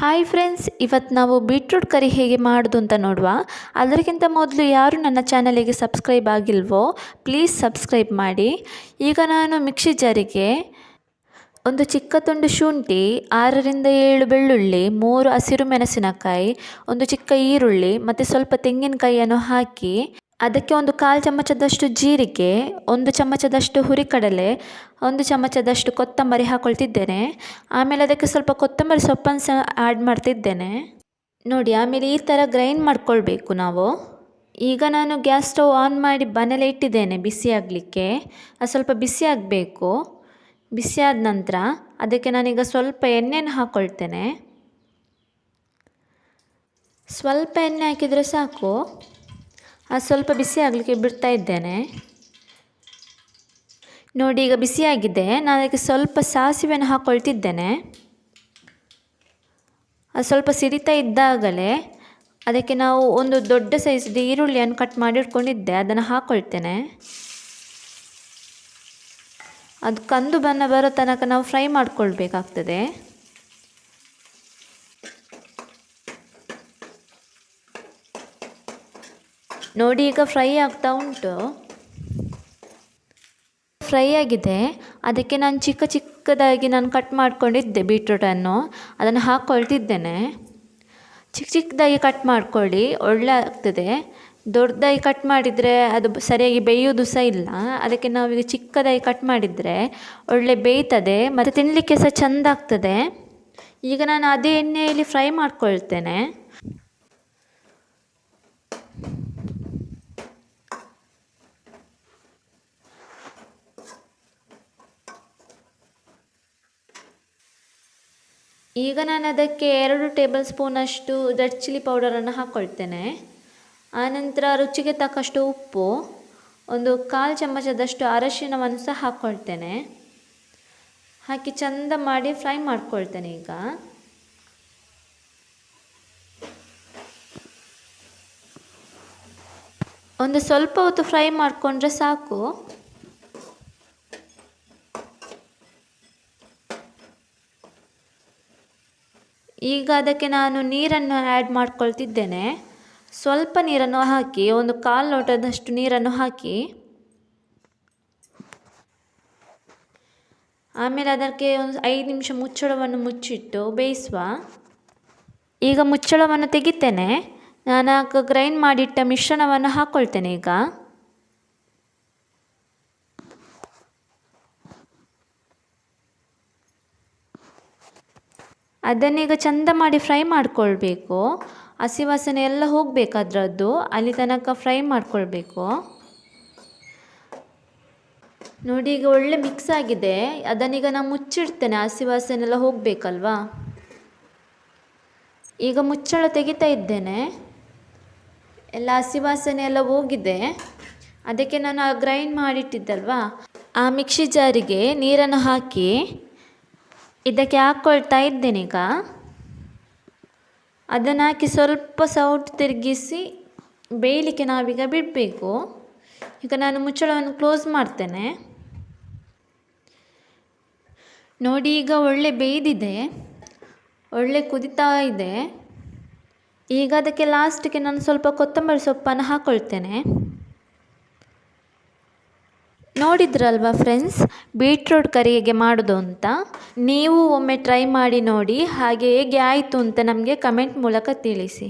Hi friends, ಇವತ್ತು ನಾವು beetroot ಕರಿ ಹೇಗೆ ಮಾಡೋದು ಅಂತ ನೋಡುವ. ಅದಕ್ಕಿಂತ ಮೊದಲು ಯಾರು ನನ್ನ ಚಾನಲಿಗೆ ಸಬ್ಸ್ಕ್ರೈಬ್ ಆಗಿಲ್ವೋ ಪ್ಲೀಸ್ ಸಬ್ಸ್ಕ್ರೈಬ್ ಮಾಡಿ. ಈಗ ನಾನು ಮಿಕ್ಸಿ ಜಾರಿಗೆ ಒಂದು ಚಿಕ್ಕ ತುಂಡು ಶುಂಠಿ, 6 ರಿಂದ 7 ಬೆಳ್ಳುಳ್ಳಿ, 3 ಹಸಿರು ಮೆಣಸಿನಕಾಯಿ, ಒಂದು ಚಿಕ್ಕ ಈರುಳ್ಳಿ ಮತ್ತು ಸ್ವಲ್ಪ ತೆಂಗಿನಕಾಯಿಯನ್ನು ಹಾಕಿ ಅದಕ್ಕೆ ಒಂದು 1/4 ಚಮಚದಷ್ಟು ಜೀರಿಗೆ, 1 ಚಮಚದಷ್ಟು ಹುರಿಕಡಲೆ, 1 ಚಮಚದಷ್ಟು ಕೊತ್ತಂಬರಿ ಹಾಕ್ಕೊಳ್ತಿದ್ದೇನೆ. ಆಮೇಲೆ ಅದಕ್ಕೆ ಸ್ವಲ್ಪ ಕೊತ್ತಂಬರಿ ಸೊಪ್ಪನ್ನು ಸಹ ಆ್ಯಡ್ ಮಾಡ್ತಿದ್ದೇನೆ ನೋಡಿ. ಆಮೇಲೆ ಈ ಥರ ಗ್ರೈಂಡ್ ಮಾಡ್ಕೊಳ್ಬೇಕು ನಾವು. ಈಗ ನಾನು ಗ್ಯಾಸ್ ಸ್ಟವ್ ಆನ್ ಮಾಡಿ ಬಾಣಲೆ ಇಟ್ಟಿದ್ದೇನೆ ಬಿಸಿ ಆಗಲಿಕ್ಕೆ. ಅದು ಸ್ವಲ್ಪ ಬಿಸಿ ಆಗಬೇಕು. ಬಿಸಿ ಆದ ನಂತರ ಅದಕ್ಕೆ ನಾನೀಗ ಸ್ವಲ್ಪ ಎಣ್ಣೆಯನ್ನು ಹಾಕ್ಕೊಳ್ತೇನೆ. ಸ್ವಲ್ಪ ಎಣ್ಣೆ ಹಾಕಿದರೆ ಸಾಕು. ಅದು ಸ್ವಲ್ಪ ಬಿಸಿ ಆಗಲಿಕ್ಕೆ ಬಿಡ್ತಾ ಇದ್ದೇನೆ ನೋಡಿ. ಈಗ ಬಿಸಿಯಾಗಿದೆ. ನಾನು ಅದಕ್ಕೆ ಸ್ವಲ್ಪ ಸಾಸಿವೆಯನ್ನು ಹಾಕ್ಕೊಳ್ತಿದ್ದೇನೆ. ಅದು ಸ್ವಲ್ಪ ಸಿಡಿತಾ ಇದ್ದಾಗಲೇ ಅದಕ್ಕೆ ನಾವು ಒಂದು ದೊಡ್ಡ ಸೈಜ್ದು ಈರುಳ್ಳಿಯನ್ನು ಕಟ್ ಮಾಡಿ ಇಟ್ಕೊಂಡಿದ್ದೆ, ಅದನ್ನು ಹಾಕ್ಕೊಳ್ತೇನೆ. ಅದು ಕಂದು ಬಣ್ಣ ಬರೋ ತನಕ ನಾವು ಫ್ರೈ ಮಾಡ್ಕೊಳ್ಬೇಕಾಗ್ತದೆ. ನೋಡಿ, ಈಗ ಫ್ರೈ ಆಗ್ತಾ ಉಂಟು. ಫ್ರೈ ಆಗಿದೆ. ಅದಕ್ಕೆ ನಾನು ಚಿಕ್ಕದಾಗಿ ಕಟ್ ಮಾಡ್ಕೊಂಡಿದ್ದೆ ಬೀಟ್ರೂಟನ್ನು, ಅದನ್ನು ಹಾಕ್ಕೊಳ್ತಿದ್ದೇನೆ. ಚಿಕ್ಕದಾಗಿ ಕಟ್ ಮಾಡ್ಕೊಳ್ಳಿ, ಒಳ್ಳೆ ಆಗ್ತದೆ. ದೊಡ್ಡದಾಗಿ ಕಟ್ ಮಾಡಿದರೆ ಅದು ಸರಿಯಾಗಿ ಬೇಯೋದು ಸಹ ಇಲ್ಲ. ಅದಕ್ಕೆ ನಾವೀಗ ಚಿಕ್ಕದಾಗಿ ಕಟ್ ಮಾಡಿದರೆ ಒಳ್ಳೆ ಬೇಯ್ತದೆ ಮತ್ತು ತಿನ್ನಲಿಕ್ಕೆ ಸಹ ಚೆಂದ ಆಗ್ತದೆ. ಈಗ ನಾನು ಅದೇ ಎಣ್ಣೆಯಲ್ಲಿ ಫ್ರೈ ಮಾಡ್ಕೊಳ್ತೇನೆ. ಈಗ ನಾನು ಅದಕ್ಕೆ 2 ಟೇಬಲ್ ಸ್ಪೂನಷ್ಟು ರೆಡ್ ಚಿಲ್ಲಿ ಪೌಡರನ್ನು ಹಾಕ್ಕೊಳ್ತೇನೆ. ಆನಂತರ ರುಚಿಗೆ ತಕ್ಕಷ್ಟು ಉಪ್ಪು, ಒಂದು 1/4 ಚಮಚದಷ್ಟು ಅರಶಿನವನ್ನು ಸಹ ಹಾಕ್ಕೊಳ್ತೇನೆ. ಹಾಕಿ ಚೆಂದ ಮಾಡಿ ಫ್ರೈ ಮಾಡ್ಕೊಳ್ತೇನೆ. ಈಗ ಒಂದು ಸ್ವಲ್ಪ ಹೊತ್ತು ಫ್ರೈ ಮಾಡಿಕೊಂಡ್ರೆ ಸಾಕು. ಈಗ ಅದಕ್ಕೆ ನಾನು ನೀರನ್ನು ಆ್ಯಡ್ ಮಾಡ್ಕೊಳ್ತಿದ್ದೇನೆ. ಸ್ವಲ್ಪ ನೀರನ್ನು ಹಾಕಿ, ಒಂದು 1/4 ಲೋಟದಷ್ಟು ನೀರನ್ನು ಹಾಕಿ ಆಮೇಲೆ ಅದಕ್ಕೆ ಒಂದು 5 ನಿಮಿಷ ಮುಚ್ಚಳವನ್ನು ಮುಚ್ಚಿಟ್ಟು ಬೇಯಿಸುವ. ಈಗ ಮುಚ್ಚಳವನ್ನು ತೆಗಿತೇನೆ. ನಾನು ಗ್ರೈಂಡ್ ಮಾಡಿಟ್ಟ ಮಿಶ್ರಣವನ್ನು ಹಾಕ್ಕೊಳ್ತೇನೆ. ಈಗ ಅದನ್ನೀಗ ಚೆಂದ ಮಾಡಿ ಫ್ರೈ ಮಾಡಿಕೊಳ್ಬೇಕು. ಹಸಿ ವಾಸನೆ ಎಲ್ಲ ಹೋಗಬೇಕು ಅದರದ್ದು, ಅಲ್ಲಿ ತನಕ ಫ್ರೈ ಮಾಡಿಕೊಳ್ಬೇಕು ನೋಡಿ. ಈಗ ಒಳ್ಳೆ ಮಿಕ್ಸ್ ಆಗಿದೆ. ಅದನ್ನೀಗ ನಾನು ಮುಚ್ಚಿಡ್ತೇನೆ, ಹಸಿ ವಾಸನೆ ಎಲ್ಲ ಹೋಗಬೇಕಲ್ವಾ. ಈಗ ಮುಚ್ಚಳ ತೆಗಿತಾ ಇದ್ದೇನೆ. ಎಲ್ಲ ಹಸಿ ವಾಸನೆ ಎಲ್ಲ ಹೋಗಿದೆ. ಅದಕ್ಕೆ ನಾನು ಗ್ರೈಂಡ್ ಮಾಡಿಟ್ಟಿದ್ದಲ್ವಾ ಆ ಮಿಕ್ಸಿ ಜಾರಿಗೆ ನೀರನ್ನು ಹಾಕಿ ಇದಕ್ಕೆ ಹಾಕ್ಕೊಳ್ತಾ ಇದ್ದೇನೆ. ಈಗ ಅದನ್ನು ಹಾಕಿ ಸ್ವಲ್ಪ ಸೌಟ್ ತಿರುಗಿಸಿ ಬೇಯಲಿಕ್ಕೆ ನಾವೀಗ ಬಿಡಬೇಕು. ಈಗ ನಾನು ಮುಚ್ಚಳವನ್ನು ಕ್ಲೋಸ್ ಮಾಡ್ತೇನೆ ನೋಡಿ. ಈಗ ಒಳ್ಳೆ ಬೇಯ್ದಿದೆ, ಒಳ್ಳೆ ಕುದಿತಾ ಇದೆ. ಈಗ ಅದಕ್ಕೆ ಲಾಸ್ಟಿಗೆ ನಾನು ಸ್ವಲ್ಪ ಕೊತ್ತಂಬರಿ ಸೊಪ್ಪನ್ನು ಹಾಕ್ಕೊಳ್ತೇನೆ. ನೋಡಿದ್ರಲ್ವಾ ಫ್ರೆಂಡ್ಸ್, ಬೀಟ್ರೂಟ್ ಕರಿ ಹೇಗೆ ಮಾಡೋದು ಅಂತ. ನೀವು ಒಮ್ಮೆ ಟ್ರೈ ಮಾಡಿ ನೋಡಿ. ಹಾಗೆ ಹೇಗೆ ಆಯಿತು ಅಂತ ನಮಗೆ ಕಮೆಂಟ್ ಮೂಲಕ ತಿಳಿಸಿ.